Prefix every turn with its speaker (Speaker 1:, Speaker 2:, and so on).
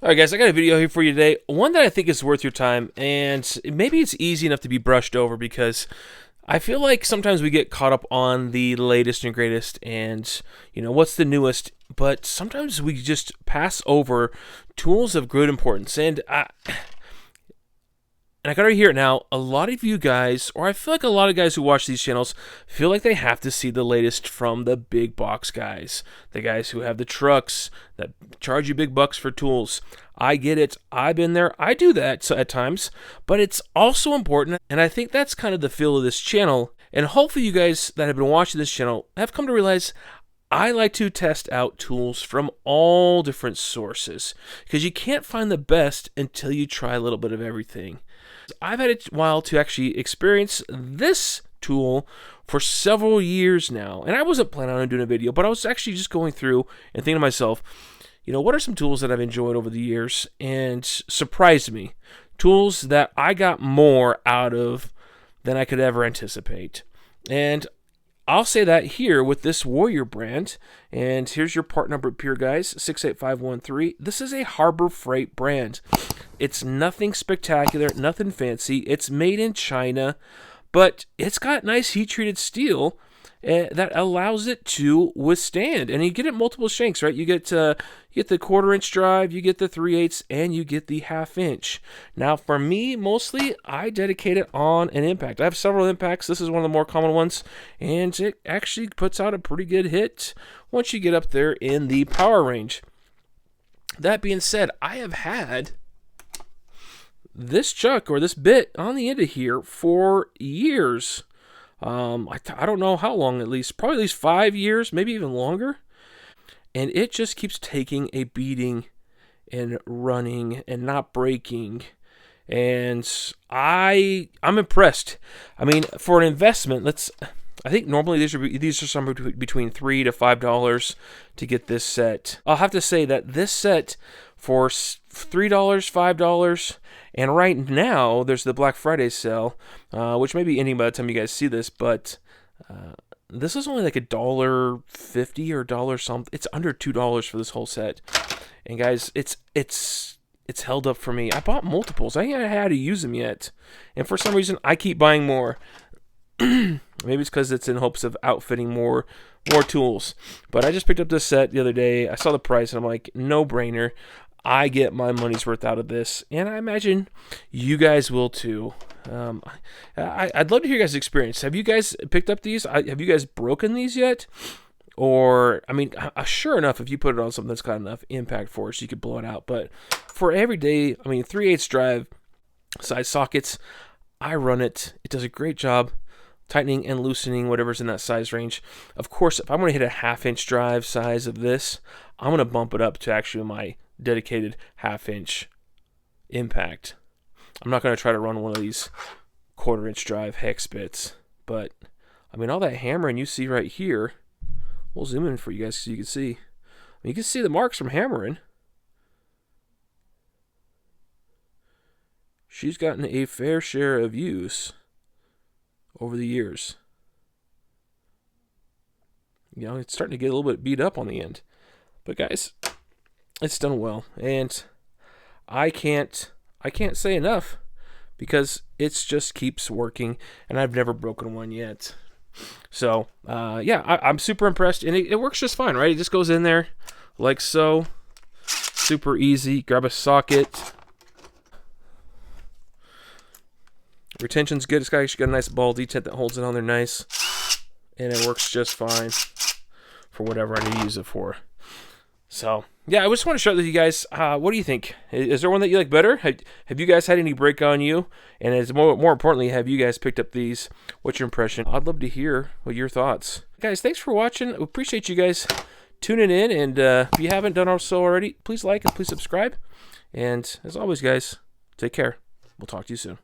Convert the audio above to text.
Speaker 1: Alright guys, I got a video here for you today, one that I think is worth your time, and maybe it's easy enough to be brushed over because I feel like sometimes we get caught up on the latest and greatest and, what's the newest, but sometimes we just pass over tools of great importance. And I gotta hear it now, a lot of you guys, or I feel like a lot of guys who watch these channels, feel like they have to see the latest from the big box guys. The guys who have the trucks that charge you big bucks for tools. I get it. I've been there. I do that at times. But it's also important, and I think that's kind of the feel of this channel. And hopefully you guys that have been watching this channel have come to realize I like to test out tools from all different sources because you can't find the best until you try a little bit of everything. I've had a while to actually experience this tool for several years now, and I wasn't planning on doing a video, but I was actually just going through and thinking to myself, what are some tools that I've enjoyed over the years and surprised me? Tools that I got more out of than I could ever anticipate. And I'll say that here with this Warrior brand, and here's your part number here, guys, 68513. This is a Harbor Freight brand. It's nothing spectacular, nothing fancy. It's made in China, but it's got nice heat-treated steel that allows it to withstand. And you get it multiple shanks, right? You get the 1/4-inch drive, you get the 3/8, and you get the 1/2 inch. Now, for me, mostly, I dedicate it on an impact. I have several impacts. This is one of the more common ones, and it actually puts out a pretty good hit once you get up there in the power range. That being said, I have had this chuck or this bit on the end of here for years. I don't know how long, probably at least 5 years, maybe even longer. And it just keeps taking a beating and running and not breaking. And I'm impressed. I mean, for an investment, I think normally these are somewhere between $3 to $5 to get this set. I'll have to say that this set for $3, $5, and right now there's the Black Friday sale, which may be ending by the time you guys see this, but this is only like $1.50 or $1 something. It's under $2 for this whole set. And guys, it's held up for me. I bought multiples. I haven't had to use them yet, and for some reason I keep buying more. Maybe it's because it's in hopes of outfitting more tools. But I just picked up this set the other day. I saw the price and I'm like, no brainer. I get my money's worth out of this, and I imagine you guys will too. I'd love to hear your guys' experience. Have you guys picked up these? Have you guys broken these yet? Or, I mean, sure enough, if you put it on something that's got enough impact force, you could blow it out. But for everyday, 3/8 drive size sockets, I run it. It does a great job tightening and loosening whatever's in that size range. Of course, if I'm going to hit a 1/2 inch drive size of this, I'm going to bump it up to actually my dedicated 1/2 inch impact. I'm not going to try to run one of these 1/4 inch drive hex bits, but all that hammering you see right here, we'll zoom in for you guys so you can see. You can see the marks from hammering. She's gotten a fair share of use over the years. It's starting to get a little bit beat up on the end. But guys, it's done well. And I can't say enough because it just keeps working, and I've never broken one yet. So, I'm super impressed, and it works just fine, right? It just goes in there like so. Super easy. Grab a socket. Retention's good. It's actually got a nice ball detent that holds it on there nice. And it works just fine for whatever I need to use it for. So, yeah, I just want to share it with you guys. What do you think? Is there one that you like better? Have you guys had any break on you? And as more importantly, have you guys picked up these? What's your impression? I'd love to hear what your thoughts. Guys, thanks for watching. I appreciate you guys tuning in. And if you haven't done so already, please like and please subscribe. And as always, guys, take care. We'll talk to you soon.